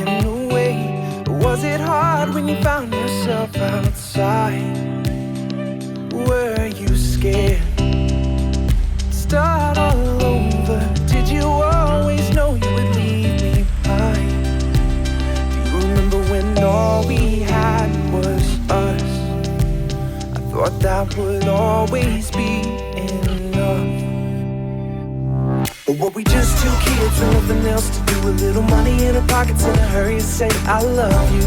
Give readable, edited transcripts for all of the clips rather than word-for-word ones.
walking away? Was it hard when you found yourself outside? Were you scared? Start all over. Did you always know you would leave me behind? Do you remember when all we had was us? I thought that would always be enough. But were we just two kids with nothing else to do? A little money in our pockets in a hurry to say I love you.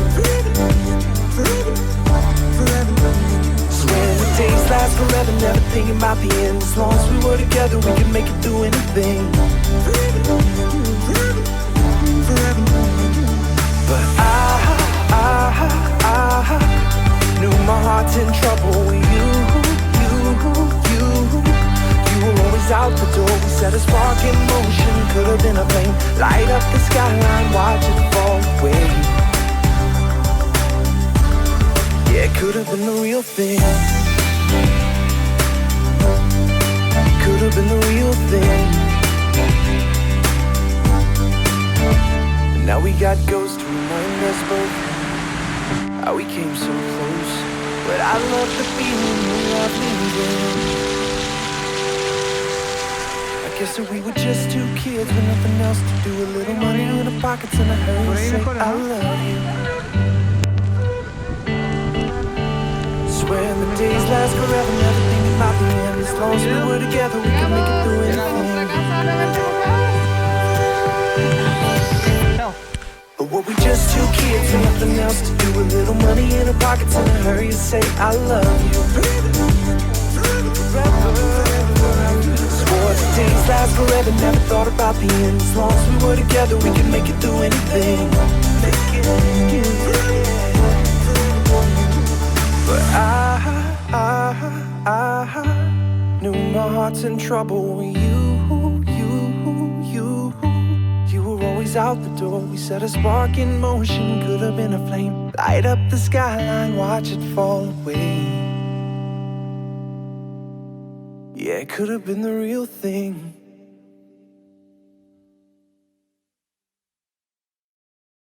Swear the days last forever, never thinking about the end. As long as we were together, we could make it through anything. But I knew my heart's in trouble with you. You were always out the door. We set a spark in motion. Could have been a flame. Light up the skyline, watch it fall away. Yeah, it could have been the real thing. Could have been the real thing. And now we got ghosts to remind us both how we came so close. But I love the feeling of love leaving. I guess that we were just two kids with nothing else to do. A little money in our pockets and a hurry to say I love you. Swear the days last forever, never thinking about the end. As long as we were together, we could make it through anything. But were we just two kids with nothing else to do? A little money in our pockets and a hurry to say I love you. Swore the days last forever, never thought about the end. As long as we were together, we could make it through anything. But I knew my heart's in trouble with you. You were always out the door. We set a spark in motion. Could have been a flame. Light up the skyline, watch it fall away. Yeah, it could have been the real thing.